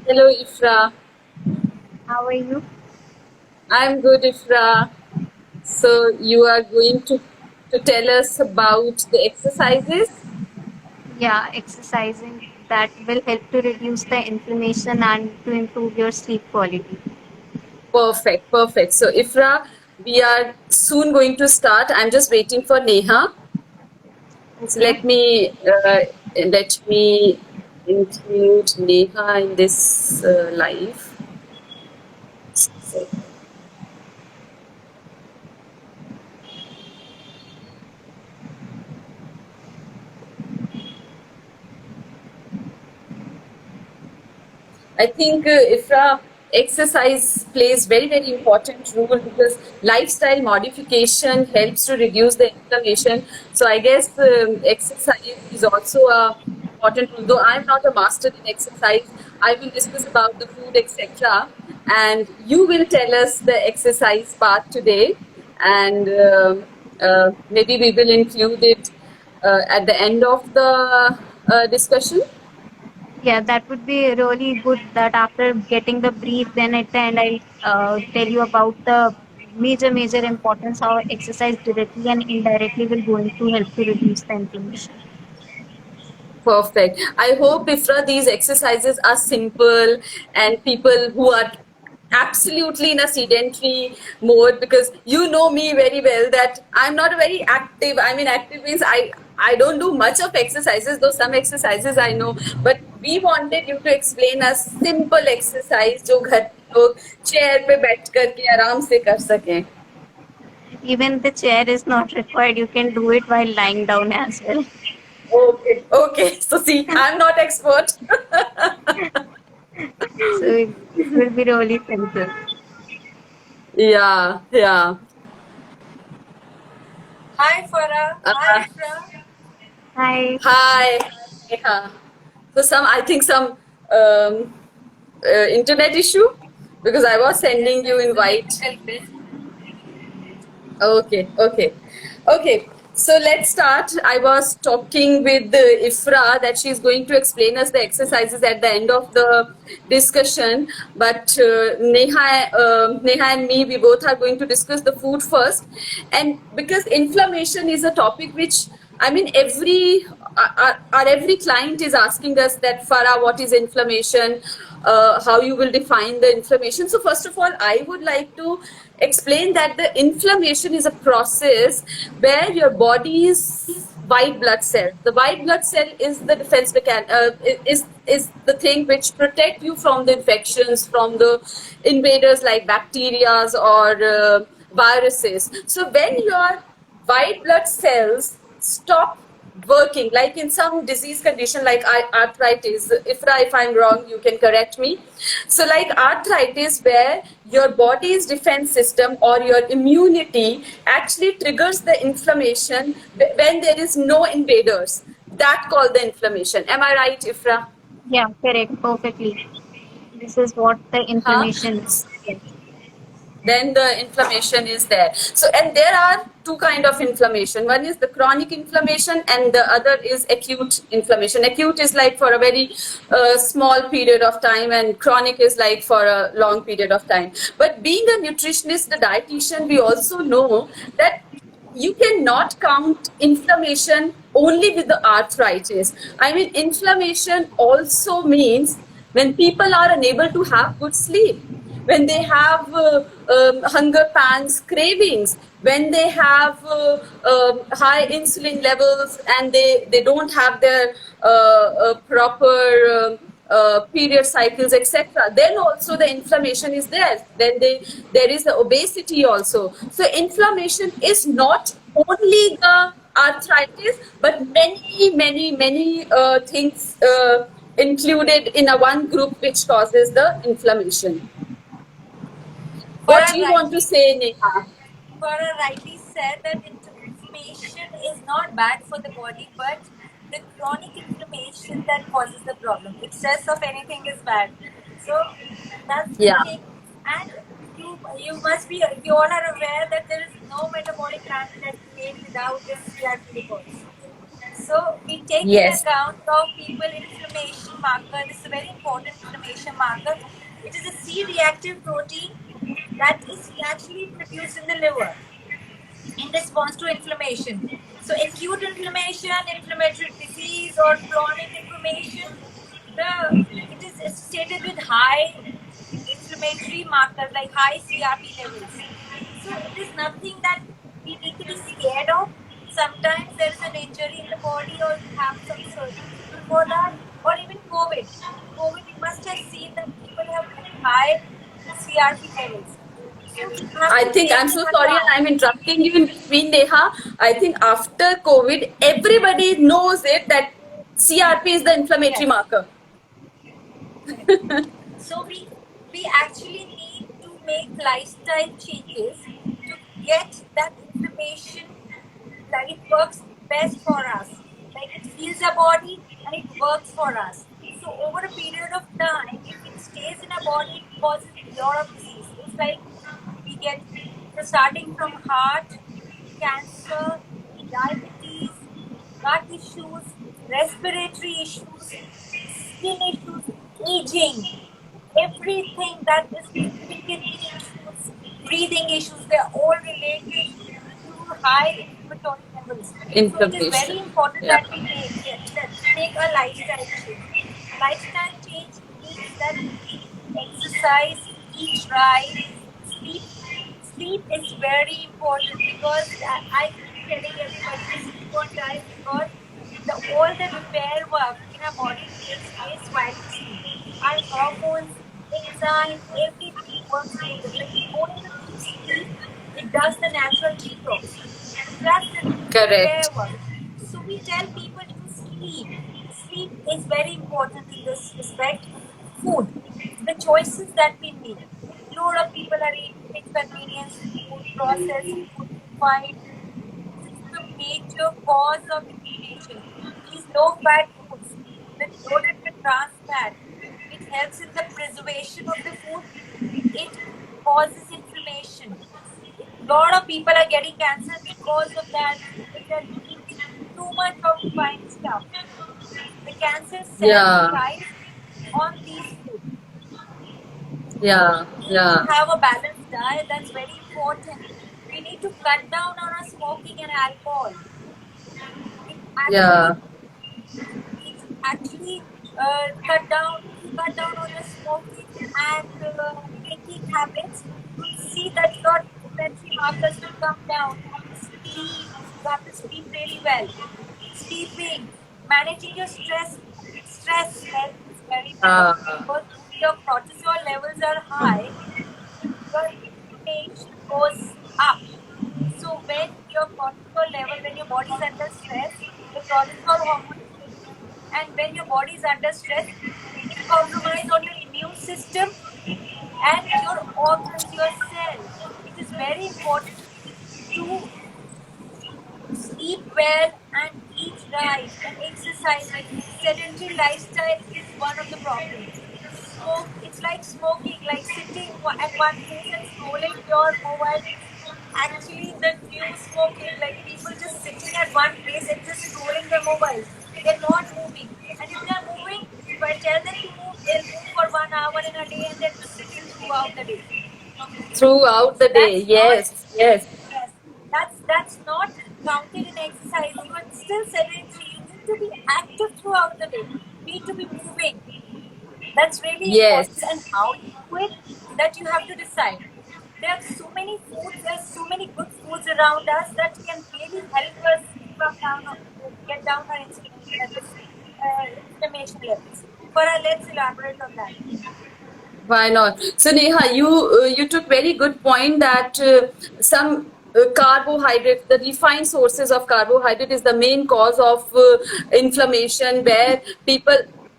Hello, Ifra. How are you? I'm good, Ifra. So you are going to tell us about the exercises? Yeah, exercising that will help to reduce the inflammation and to improve your sleep quality. Perfect, perfect. So Ifra, we are soon going to start. I'm just waiting for Neha. So Okay. let me include Neha in this live. So I think Ifra, exercise plays very, very important role because lifestyle modification helps to reduce the inflammation. So I guess exercise is also a important role. Though I'm not a master in exercise, I will discuss about the food, etc. And you will tell us the exercise part today, and maybe we will include it at the end of the discussion. Yeah, that would be really good that after getting the brief, then at the end I'll tell you about the major importance how exercise directly and indirectly will going to help to reduce the inflammation. Perfect. I hope, Ifra, these exercises are simple and people who are absolutely in a sedentary mode, because you know me very well that I'm not very active. I mean, active means I don't do much of exercises, though some exercises I know. But we wanted you to explain a simple exercise जो घर पे लोग chair पे बैठ करके आराम से कर सकें. Even the chair is not required. You can do it while lying down as well. Okay, okay. So see, I'm not expert. So it will be really simple. Yeah, yeah. Hi Farah. Hi Uh, Ifra. Hi. Hi. Yeah. So I think some um, internet issue, because I was Yes, sending there you was a invite. technical glitch. Okay, okay, okay. So let's start. I was talking with Ifra that she's going to explain us the exercises at the end of the discussion. But Neha and me, we both are going to discuss the food first. And because inflammation is a topic which, I mean, our every client is asking us that, Farah, what is inflammation? How you will define the inflammation. So first of all, I would like to explain that the inflammation is a process where your body's white blood cell, the white blood cell is the defense mechanism, is the thing which protect you from the infections, from the invaders like bacteria or viruses. So when your white blood cells stop working, like in some disease condition like arthritis, if I'm wrong you can correct me. So like arthritis, where your body's defense system or your immunity actually triggers the inflammation when there is no invaders, that called the inflammation. Am I right, Ifra? Yeah, correct. Perfectly. This is what the Huh? inflammation is. Yes. Then the inflammation is there. So and there are two kind of inflammation. One is the chronic inflammation and the other is acute inflammation. Acute is like for a very small period of time, and chronic is like for a long period of time. But being a nutritionist, the dietitian, we also know that you cannot count inflammation only with the arthritis. I mean, inflammation also means when people are unable to have good sleep, when they have hunger pangs, cravings, when they have high insulin levels and they don't have their proper period cycles, etc. Then also the inflammation is there. Then there is the obesity also. So inflammation is not only the arthritis, but many things included in a one group which causes the inflammation. What do Farah you want to rightly, say, Neha? Farah rightly said that inflammation is not bad for the body, but the chronic inflammation that causes the problem. Excess of anything is bad. So that's the Yeah. thing. And you must be you all are aware that there is no metabolic pattern that's made without this CRP reports. So we take in Yes. account of people inflammation marker. This is a very important inflammation marker. It is a C-reactive protein that is actually produced in the liver in response to inflammation. So acute inflammation, inflammatory disease, or chronic inflammation, the it is associated with high inflammatory markers like high CRP levels. So it is nothing that we need to be scared of. Sometimes there is an injury in the body, or you have some surgery before that, or even COVID. COVID, you must have seen that people have very high CRP levels. So we have I to think take I'm in so sorry and account. I'm interrupting you in between, Neha. I think after COVID, everybody knows it that CRP is the inflammatory Yes, marker. correct. So we actually need to make lifestyle changes to get that inflammation, like it works best for us. Like it heals our body and it works for us. So over a period of time, if it stays in our body, it causes a lot of disease. It's like we get, so starting from heart, cancer, diabetes, gut issues, respiratory issues, skin issues, aging, everything that is living kidney issues, breathing issues, they're all related to high inflammatory levels. So it is Inflammation. very important Yeah. that we make, yes, that we make a lifestyle change. Lifestyle change means that we exercise, eat right, sleep. Sleep is very important because I keep telling everybody to sleep on time because all the repair work in our body takes place while we sleep. Our hormones, enzymes, everything works together. When we go into deep sleep, it does the natural detox. It does the repair Correct. work. So we tell people to sleep. Sleep is very important in this respect. Food, the choices that we make. Lot of people are eating convenience food, processed food, refined food. This is the major cause of inflammation. These low-fat foods with loaded with trans fat, it helps in the preservation of the food. It causes inflammation. A lot of people are getting cancer because of that, because they're eating too much of refined stuff. The cancer cells Yeah. thrive on these foods. So Yeah. we need to Yeah. have a balanced diet. That's very important. We need to cut down on our smoking and alcohol. It Yeah. actually it actually if you cut down on your smoking and drinking habits, you will see that your inflammatory markers will come down. Sleep, you have to sleep really well. Sleeping, managing your stress health is very Uh, important because if your cortisol levels are high, your inflammation goes up. So when your cortisol level, when your body is under stress, the cortisol hormone is released, and when your body is under stress, it compromises on your immune system and your organs, your cells. It is very important to sleep well and eat right and exercise regularly. Sedentary lifestyle is one of the problems. Smoke, it's like smoking, like sitting at one place and scrolling your mobile is actually the new smoking. Like people just sitting at one place and just scrolling their mobiles. They're not moving. And if they're moving, if I tell them to move, they'll move for 1 hour in a day and they're just sitting throughout the day. throughout So the day. that's not, Yes. Yes. yes, that's not counted in exercise. You are still sedentary. You need to be active throughout the day. You need to be moving. That's really important. Yes. And how you do it, that you have to decide. There are so many foods, there's so many good foods around us that can really help us come down, get down our inflammation levels. But let's elaborate on that. Why not? So Neha, you took very good point that some carbohydrate, the refined sources of carbohydrate, is the main cause of inflammation. Where people,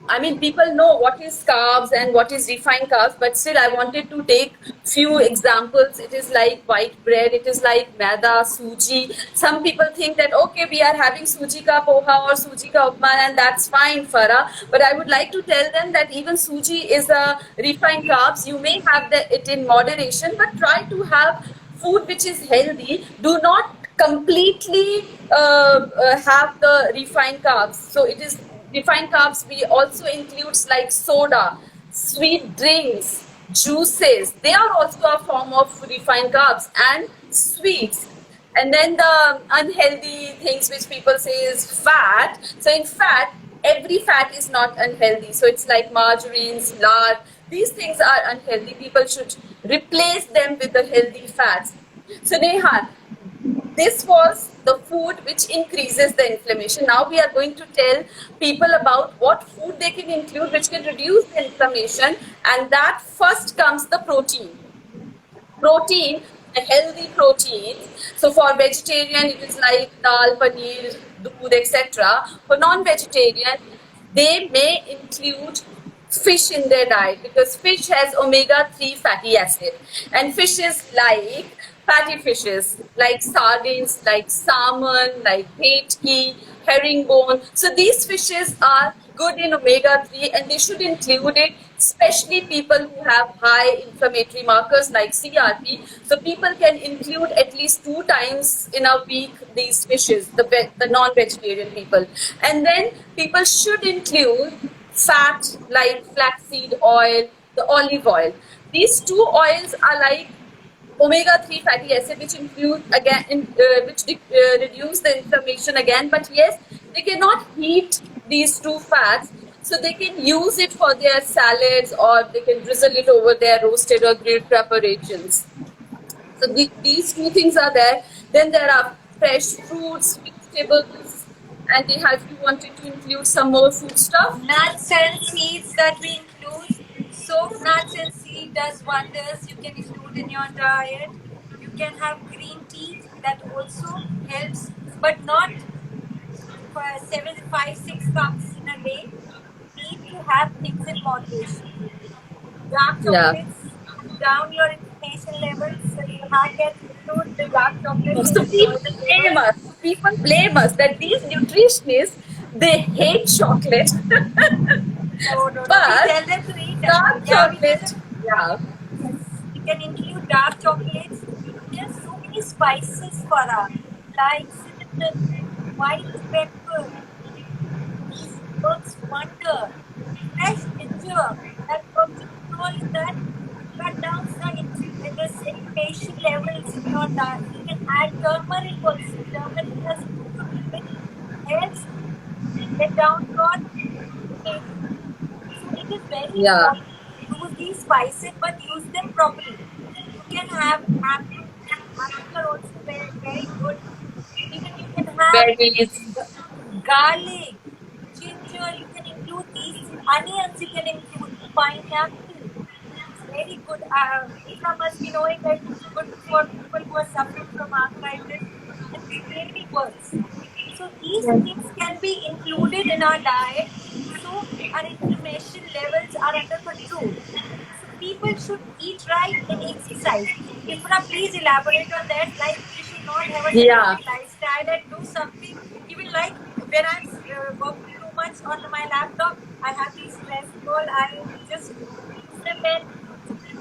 I mean, people know what is carbs and what is refined carbs, but still, I wanted to take few examples. It is like white bread. It is like maida, suji. Some people think that okay, we are having suji ka poha or suji ka upma, and that's fine, Farah. But I would like to tell them that even suji is a refined carbs. You may have it in moderation, but try to have food which is healthy. Do not completely have the refined carbs. So it is refined carbs. We also includes like soda, sweet drinks, juices. They are also a form of refined carbs and sweets. And then the unhealthy things which people say is fat. So in fat, every fat is not unhealthy. So it's like margarines, lard. These things are unhealthy. People should replace them with the healthy fats. So Neha, this was the food which increases the inflammation. Now we are going to tell people about what food they can include which can reduce the inflammation, and that first comes the protein, a healthy protein. So for vegetarian, it is like dal, paneer, doodh, etc. For non-vegetarian, they may include fish in their diet because fish has omega-3 fatty acid, and fishes like fatty fishes like sardines, like salmon, like petki, herringbone. So these fishes are good in omega-3 and they should include it, especially people who have high inflammatory markers like CRP. So people can include at least 2 times in a week these fishes, the non-vegetarian people. And then people should include fat like flaxseed oil, the olive oil. These two oils are like omega-3 fatty acid, which include again reduce the inflammation again. But yes, they cannot heat these two fats, so they can use it for their salads or they can drizzle it over their roasted or grilled preparations. So these two things are there. Then there are fresh fruits, vegetables, and if you wanted to include some more food stuff, Nuts and seeds that we include. Soaked nuts and seed does wonders. You can include in your diet. You can have green tea that also helps, but not for 5, 6 cups in a day. You need to have things in moderation. Dark yeah. chocolates pull down your inflammation levels, so you can include the dark chocolates So in people all the blame flavors. us. People blame us that these nutritionists they hate chocolate, No, no, no. We but tell them to eat. dark Yeah, we tell chocolate, them. yeah, Yes, we can include dark chocolates. There are so many spices for us, like cinnamon, white pepper. These works wonder. Fresh ginger that works all in that cut down this inflammation levels in your diet. You can add turmeric also. Turmeric has which helps get down your inflammation. So it is very yeah, important to use these spices, but use them properly. You can have apples. Apples are also very, very good. Even you can have berries, garlic, ginger. You can include these onions. You can include pineapple. It's very good. Ifra must be knowing that it's good for people who are suffering from arthritis, and it really works. So these things can be included in our diet, so our inflammation levels are under control. So people should eat right and exercise. Ifra, please elaborate on that. Like we should not have a yeah, sedentary lifestyle and do something. Even like when I'm working too much on my laptop, I have these stress ball. I just use them and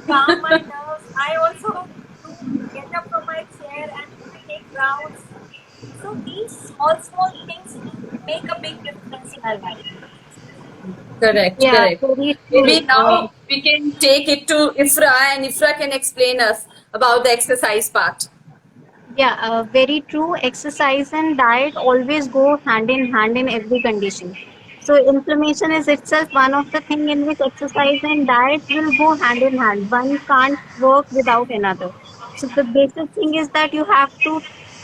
calm my nerves. I also do get up from my chair and take rounds. So these small, small things make a big difference in our life. correct, Yeah, correct. very Maybe true. now we can take it to Ifra, and Ifra can explain us about the exercise part. Yeah, very true. Exercise and diet always go hand in hand in every condition. So inflammation is itself one of the thing in which exercise and diet will go hand in hand. One can't work without another. So the basic thing is that you have to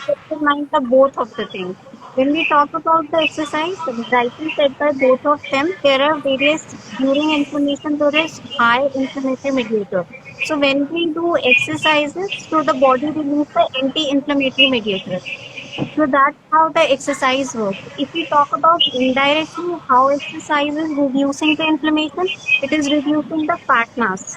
keep in mind the both of the things. When we talk about the exercise, rightly said by both of them, there are various during inflammation there is high inflammatory mediator. So when we do exercises, so the body releases the anti-inflammatory mediator. So that's how the exercise works. If we talk about indirectly how exercise is reducing the inflammation, it is reducing the fat mass.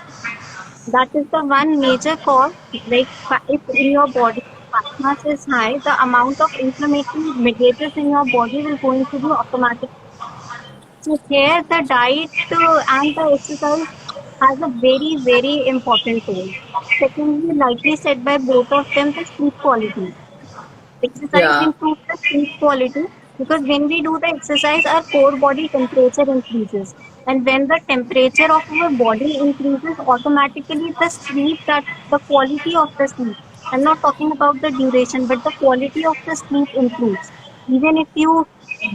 That is the one major cause. Like if in your body fat mass is high, the amount of inflammatory mediators in your body will going to be automatic. So here the diet and the exercise has a very, very important role. Secondly, likely said by both of them, the sleep quality. Exercise Yeah. improves the sleep quality because when we do the exercise, our core body temperature increases. And when the temperature of our body increases, automatically the sleep, that the quality of the sleep, I'm not talking about the duration, but the quality of the sleep improves. Even if you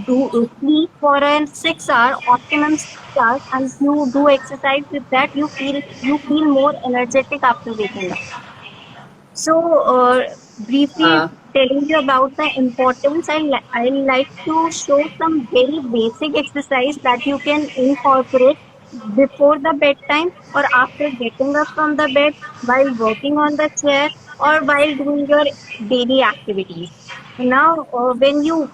do sleep for an 6 hour, optimum 6 hours, and you do exercise with that, you feel more energetic after waking up. So, briefly Uh, telling you about the importance, I like to show some very basic exercise that you can incorporate before the bedtime or after getting up from the bed, while working on the chair, or while doing your daily activities. Now, when you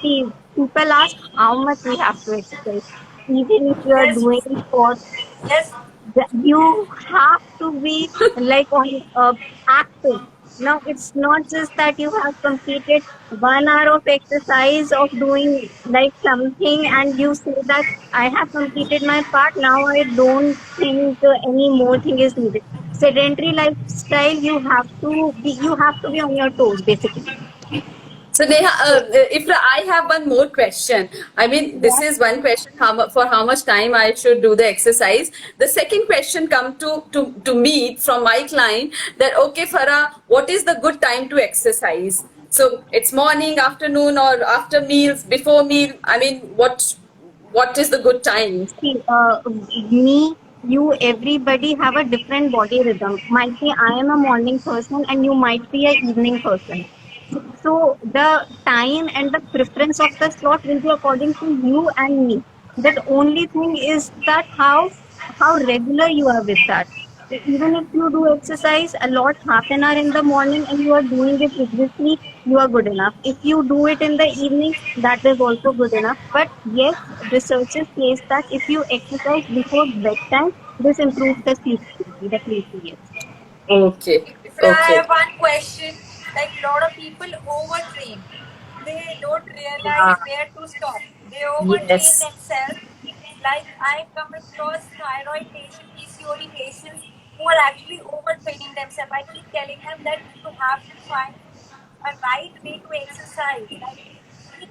see, people ask how much we have to exercise, even if you are Yes, doing for yes, you have to be like on active. Now it's not just that you have completed 1 hour of exercise of doing like something and you say that I have completed my part. Now I don't think any more thing is needed. Sedentary lifestyle, you have to be on your toes basically. So Neha, So if I have one more question, I mean, this yeah, is one question: for how much time I should do the exercise. The second question come to me from my client that okay, Farah, what is the good time to exercise? So it's morning, afternoon, or after meals, before meal. I mean, what is the good time? see, me, you, everybody have a different body rhythm. Might be I am a morning person and you might be a evening person. So the time and the preference of the slot will be according to you and me. That only thing is that how regular you are with that. Even if you do exercise a lot, half an hour in the morning, and you are doing it rigorously, you are good enough. If you do it in the evening, that is also good enough. But yes, researchers says that if you exercise before bedtime, this improves the sleep quality. Definitely yes. Okay, If I okay. have one question, like a lot of people overtrain. They don't realize Ah, where to stop. They overtrain yes. themselves. Like I've come across thyroid patients, PCOD patients who are actually overtraining themselves. I keep telling them that you have to find a right way to exercise. Like you need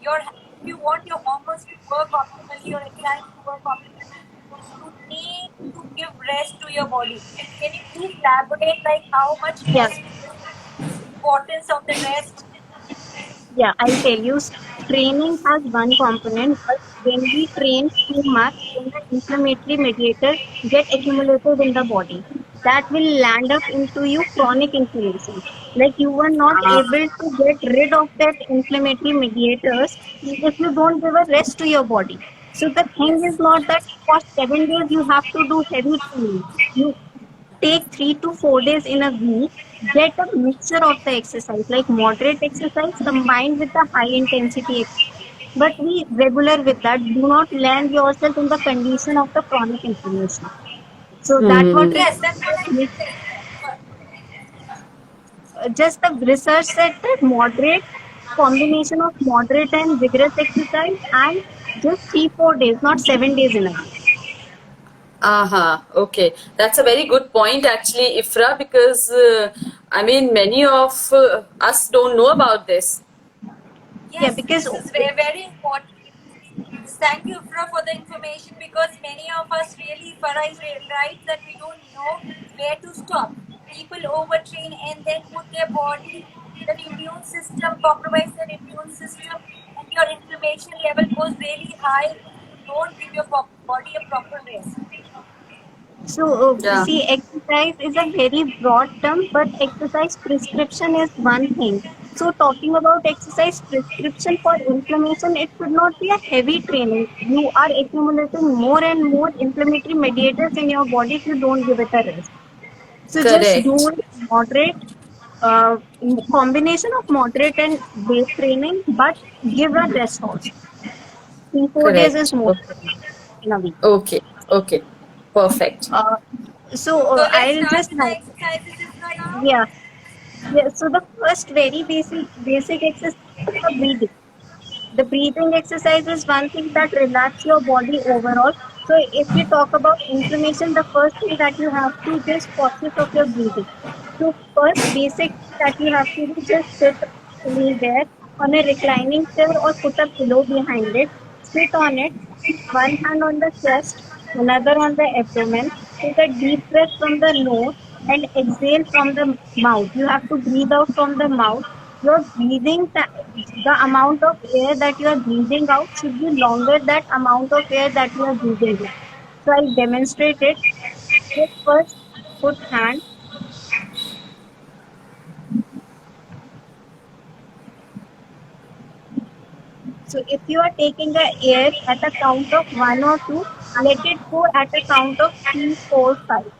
your if you want your hormones to work optimally, your enzymes to work optimally, you need to give rest to your body. Can you please elaborate like how much Yeah. rest is importance of the rest? Yeah, I'll tell you. Training has one component, but when we train too much, then the inflammatory mediators get accumulated in the body. That will land up into you chronic inflammation. Like you were not Ah, able to get rid of that inflammatory mediators if you don't give a rest to your body. So the thing is Yes. not that for 7 days you have to do heavy training. You take 3 to 4 days in a week, get a mixture of the exercise, like moderate exercise combined with the high intensity exercise. But be regular with that. Do not land yourself in the condition of the chronic inflammation. So that's what hmm. Yes, that's what researchers I make. keep saying. Just the research said that moderate combination of moderate and vigorous exercise and just 3 4 days, not 7 days in a week. Aha, okay. That's a very good point, actually, Ifra, because I mean, many of us don't know about this. Yeah, Yes, because this is very, very important. Thank you, Ifra, for the information because many of us really, Farah is right that we don't know where to stop. People overtrain and then put their body, their immune system, compromise their immune system, and your inflammation level goes really high if you don't give your body a proper rest. so, Yeah, see, exercise is a very broad term, but exercise prescription is one thing. So, talking about exercise prescription for inflammation, it should not be a heavy training. You are accumulating more and more inflammatory mediators in your body if you don't give it a rest. So, just do correct, it moderate, uh, combination of moderate and weight training, but give a rest also. 3 4 days is correct. more Okay, than enough in a week. okay, okay. Perfect. Uh, so, So let's I'll start just with the exercises, Ifra, now. yeah. Yeah, so the first very basic exercise is the breathing. The breathing exercise is one thing that relax your body overall. So if we talk about inflammation, the first thing that you have to just focus of your breathing. So first basic thing that you have to do, just sit. anywhere on a reclining chair or put a pillow behind it. Sit on it, keep one hand on the chest, another on the abdomen. Take a deep breath from the nose and exhale from the mouth. You have to breathe out from the mouth. Your the amount of air that you are breathing out should be longer that amount of air that you are breathing in. So I'll demonstrate it. Just first put hand. So if you are taking the air at a count of one or two, let it go at a count of three, four, five.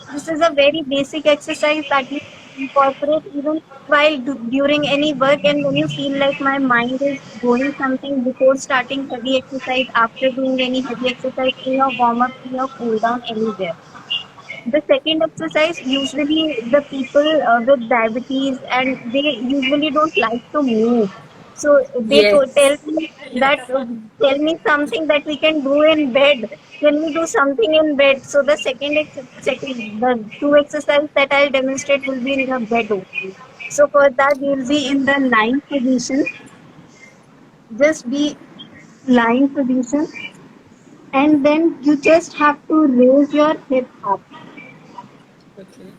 This is a very basic exercise that you incorporate even while during any work, and when you feel like my mind is doing something before starting heavy exercise, after doing any heavy exercise, in your warm up, in your cool down, anywhere. The second exercise, usually the people with diabetes, and they usually don't like to move. So tell Yes. me that, tell me something that we can do in bed. Can we do something in bed? So the two exercises that I'll demonstrate will be in the bed only. So for that, we'll be in the lying position. Just be lying position, and then you just have to raise your hip up. Okay.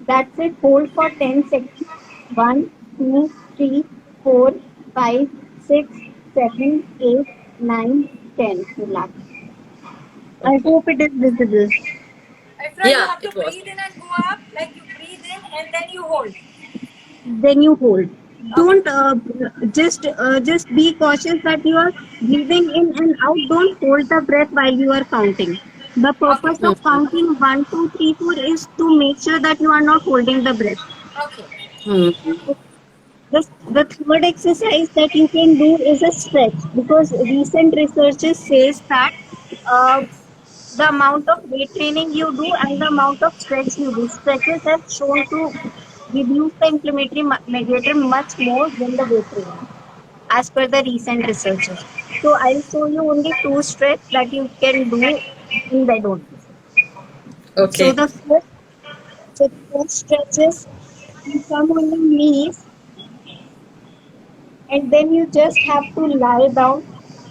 That's it. Hold for 10 seconds. One, 2, 3, 4, 5, 6, 7, 8, 9, 10. Relax. I Okay. hope it is visible. Ifra, you Yeah, have to it was. breathe in and go up. Like you breathe in and then you hold. Then you hold. Okay. Don't just be cautious that you are breathing in and out. Don't hold the breath while you are counting. The Okay. purpose of counting 1, 2, 3, 4 is to make sure that you are not holding the breath. Okay. Hmm. The third exercise that you can do is a stretch, because recent researches says that uh, the amount of weight training you do and the amount of stretch you do, stretches have shown to reduce the inflammatory mediator much more than the weight training, as per the recent researches. So I'll show you only two stretch that you can do in bed only. So Okay. the first stretch is, you come on your knees, and then you just have to lie down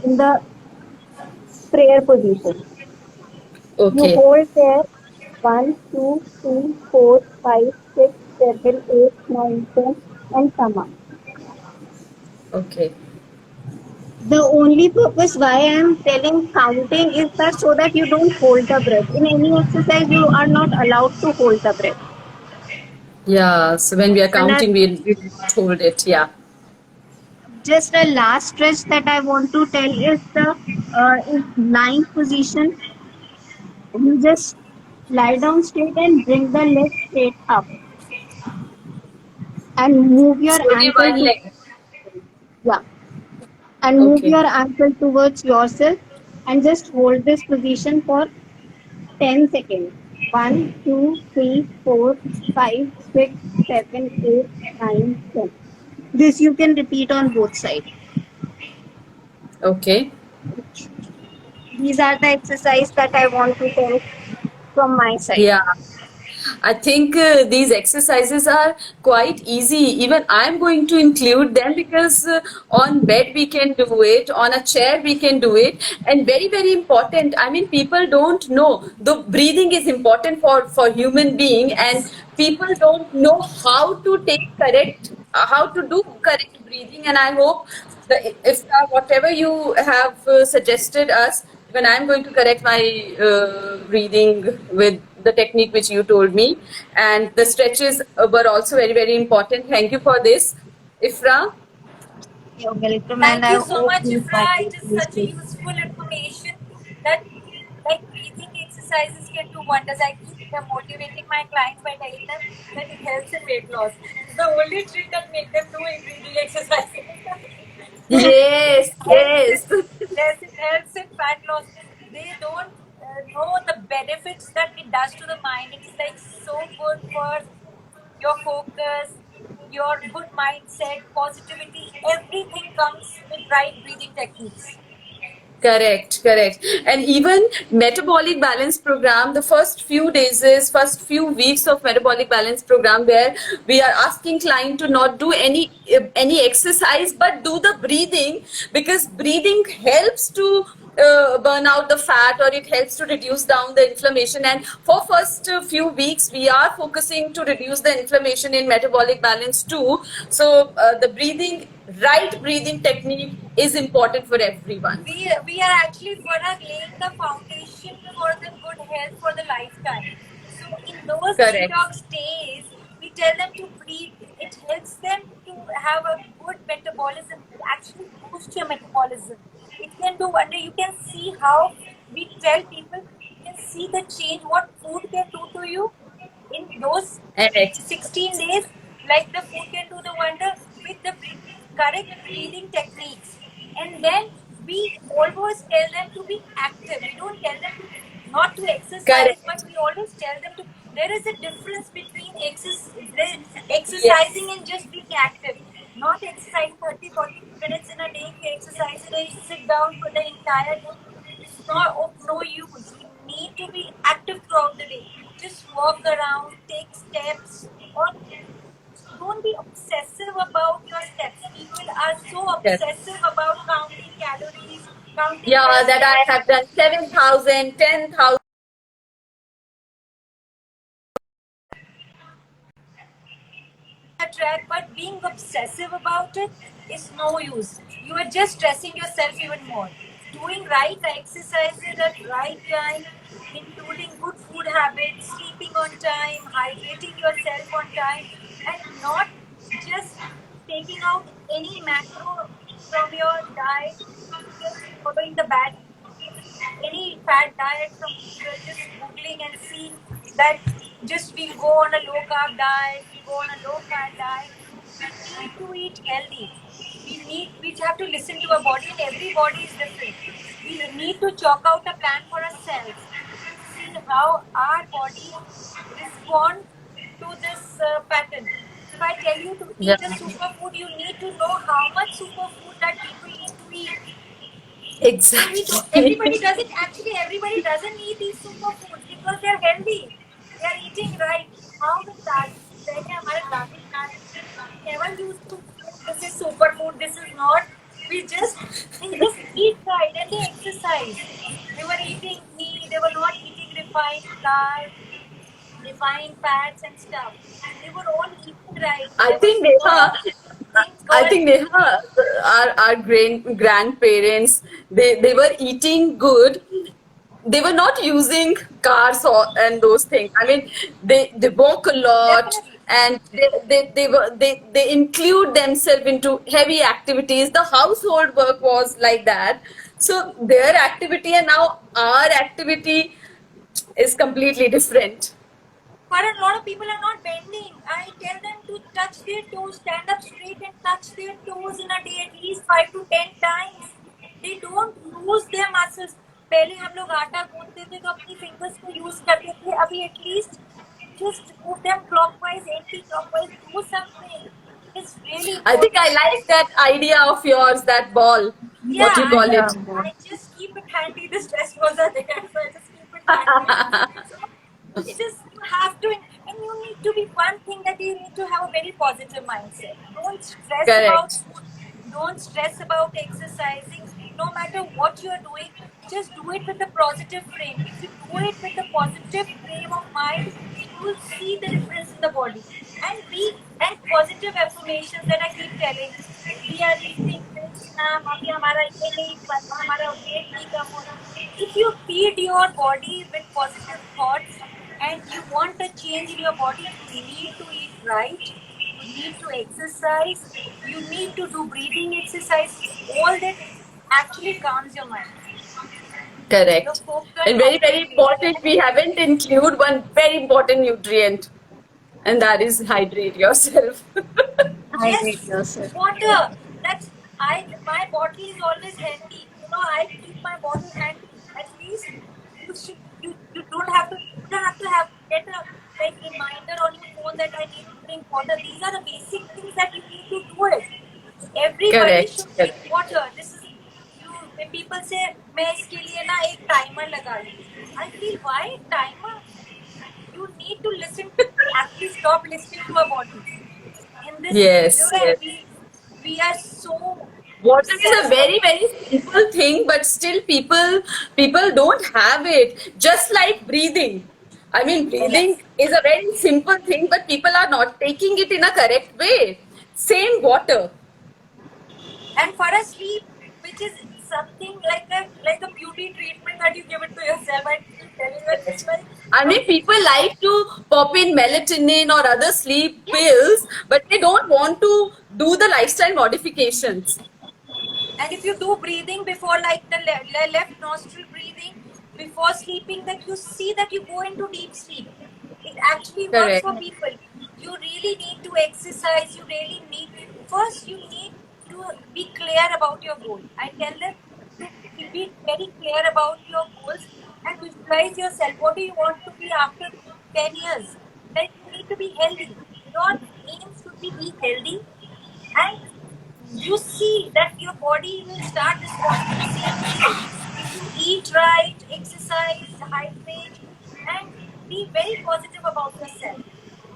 in the prayer position. You Okay. hold there 1, 2, 3, 4, 5, 6, 7, 8, 9, 10, and come up. Okay. The only purpose why I am telling counting is that so that you don't hold the breath. In any exercise, you are not allowed to hold the breath. Yeah. So when we are And counting, we'll not hold it. Yeah. just a last stretch that I want to tell is the is lying position. You just lie down straight and bring the leg straight up, and move It's your only ankle one to, leg. yeah, and move Okay. your ankle towards yourself, and just hold this position for 10 seconds. 1, 2, 3, 4, 5, 6, 7, 8, 9, 10. This you can repeat on both sides. Okay. These are the exercise that I want to tell from my side. Yeah. I think these exercises are quite easy. Even I'm going to include them because on bed we can do it, on a chair we can do it, and very very important. I mean, people don't know the breathing is important for human being, and people don't know how to take correct, how to do correct breathing. And I hope if whatever you have suggested us, when I'm going to correct my breathing with the technique which you told me, and the stretches were also very very important. Thank you for this, Ifra. You're welcome, and Thank I you so hope much, you Ifra. find It it is such a useful. useful information that like breathing exercises can do wonders. I keep motivating my clients by telling them that it helps in weight loss. It's the only trick that make them do in breathing exercises. Yes, helps in, yes. yes, it helps in fat loss. They don't know the benefits that it does to the mind. It is like so good for your focus, your good mindset, positivity. Everything comes with right breathing techniques. Correct, correct. And even metabolic balance program, the first few days is first few weeks of metabolic balance program where we are asking client to not do any exercise but do the breathing, because breathing helps to burn out the fat, or it helps to reduce down the inflammation. And for first few weeks we are focusing to reduce the inflammation in metabolic balance too. So the breathing, right breathing technique is important for everyone. We are actually for laying the foundation for the good health for the lifetime. So in those Correct. detox days, we tell them to breathe. It helps them to have a good metabolism. It actually boosts your metabolism. It can do wonder. You can see how we tell people. You can see the change. What food can do to you in those Correct. 16 days. Like the food can do the wonder with the correct breathing techniques. And then we always tell them to be active. We don't tell them to not to exercise, Correct. but we always tell them to. There is a difference between Yes. exercising and just being active. Not exercise 30, 40 minutes in a day. If you exercise and you sit down for the entire day, it's not of no use. You need to be active throughout the day. Just walk around, take steps, or don't be obsessive about your steps. People are so Yes. obsessive about counting calories, counting Yeah, their that I steps. have done 7,000, 10,000. Track, but being obsessive about it is no use. You are just stressing yourself even more. Doing right exercises at right time, including good food habits, sleeping on time, hydrating yourself on time, and not just taking out any macro from your diet, just following the bad any fat diet from Google, just googling and see that just we'll go on a low carb diet, we go on a low fat diet. We need to eat healthy. We have to listen to our body, and every body is different. We need to chalk out a plan for ourselves to see how our body respond to this pattern. If I tell you to Yeah, eat a superfood, you need to know how much superfood that people need to eat. So we don't, exactly. everybody doesn't actually everybody doesn't eat these superfoods because they're healthy. They are eating right. How the पहले हमारे दादी नानी never used to say this is superfood, this is not. We just they just eat right and they exercise. They were eating meat. They were not eating refined flour, refined fats and stuff. They were all eating right. I There was think no Neha, thing I called think Neha, our grandparents, they were eating good. They were not using cars or and those things. I mean, they walk a lot, definitely. and they include themselves into heavy activities. The household work was like that. So their activity and now our activity is completely different. But a lot of people are not bending. I tell them to touch their toes, stand up straight and touch their toes in a day at least 5 to 10 times. They don't use their muscles. पहले हम लोग आटा गूंथते थे तो अपनी fingers को use करते थे. अभी at least just move them clockwise, anti-clockwise. Do something. It's really I think important. I like that idea of yours, that ball, Yeah, what you call Yeah. it. I just keep it handy. The stress was there, so I just keep it handy. So you just you have to, and you need to be one thing that you need to have a very positive mindset. Don't stress about Correct. food. Don't stress about exercising. No matter what you are doing, just do it with a positive frame. If you do it with a positive frame of mind, you will see the difference in the body. And positive affirmations that I keep telling. We are eating this now. अभी हमारा ये नहीं बना, हमारा weight नहीं कम हो रहा. If you feed your body with positive thoughts and you want a change in your body, you need to eat right. You need to exercise. You need to do breathing exercises. All that actually calms your mind. Your Correct. focus And has very, to very be clear. important, we haven't include one very important nutrient, and that is hydrate yourself. Hydrate Yes, yourself. water. That's I. My bottle is always handy. I keep my bottle handy. At least you don't have to get a like reminder on your phone that I need to drink water. These are the basic things that you need to do it. Everybody Correct. should drink Correct. water. This is you. When people say मैं इसके लिए ना एक timer लगा लूँ. I feel why timer? You need to listen. Actually, stop listening to our bodies. In this, Yes, yes. we are so Water is a obsessed of. very simple thing, but still people don't have it. Just like breathing. I mean, breathing Yes. is a very simple thing, but people are not taking it in a correct way. Same water. And for a sleep, which is something like a beauty treatment that you give it to yourself. I keep telling you, it's like I mean, people like to pop in melatonin or other sleep yes. pills, but they don't want to do the lifestyle modifications. And if you do breathing before, like the left nostril breathing before sleeping, that you see that you go into deep sleep. It actually works Correct. for people. You really need to exercise. You really need, first, you need to be clear about your goal. I tell them to be very clear about your goals and visualize yourself. What do you want to be after 10 years? Then you need to be healthy. Your aim should be healthy, and you see that your body will start responding same to you if you eat right, exercise, hydrate, and be very positive about yourself.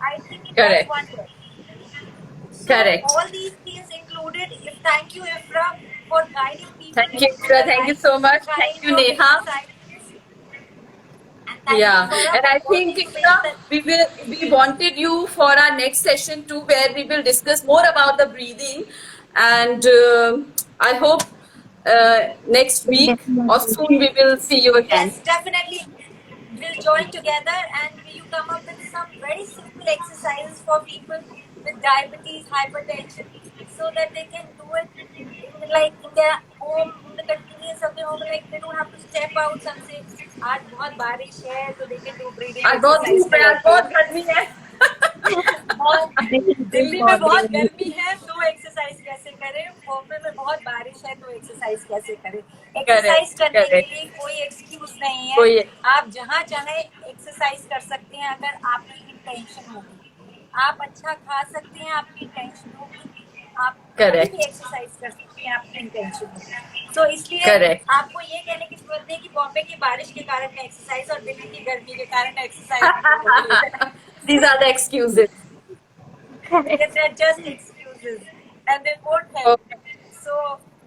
I think it does Correct. wonders. So Correct. all these things included, if thank you, Ifra, for guiding people Thank you, through Ikra. the Thank you so right much. Thank kind you, of Neha. exercises, and thank you, Yeah, Farah, and for I all the think information Ikra, that. we wanted you for our next session too, where we will discuss more about the breathing, and I hope next week or Definitely. soon we will see you again. Yes, definitely. We'll join together and you come up with some very simple exercises for people with diabetes, hypertension, so that they can do it in their home, in the convenience of their home. Like they don't have to step out and say, "आज बहुत बारिश है," so they can do breathing आज बहुत exercise धूप है, here आज too. बहुत गर्मी है. बहुत This is दिल्ली में what बहुत really. गर्मी है तो एक्सरसाइज कैसे करें, बॉम्बे में बहुत बारिश है तो एक्सरसाइज कैसे करें. Correct, एक्सरसाइज करने के correct. लिए कोई एक्सक्यूज नहीं है. कोई आप जहाँ चाहे एक्सरसाइज कर सकते हैं अगर आपकी इंटेंशन होगी. आप अच्छा खा सकते हैं, आपकी इंटेंशन होगी. आप कभी भी correct, एक्सरसाइज कर सकते हैं, आपकी इंटेंशन होगी. तो इसलिए correct. आपको ये कहने की जरूरत नहीं कि बॉम्बे की बारिश के कारण मैं एक्सरसाइज और दिल्ली की गर्मी के कारण एक्सरसाइज नहीं हो रही है. These are the excuses. Correct. They're just excuses and they won't help. Perfect, So,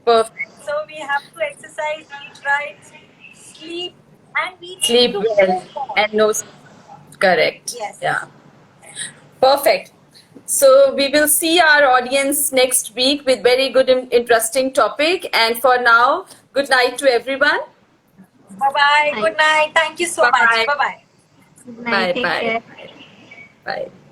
perfect. so we have to exercise, eat right, sleep, and we need Sleep to well move more. and no. Correct. Yes. Yeah. Perfect. So we will see our audience next week with very good and interesting topic. And for now, good night to everyone. Bye bye. Nice. Good night. Thank you so Bye much. bye. Bye bye. Good night. Bye Take bye. care. Bye.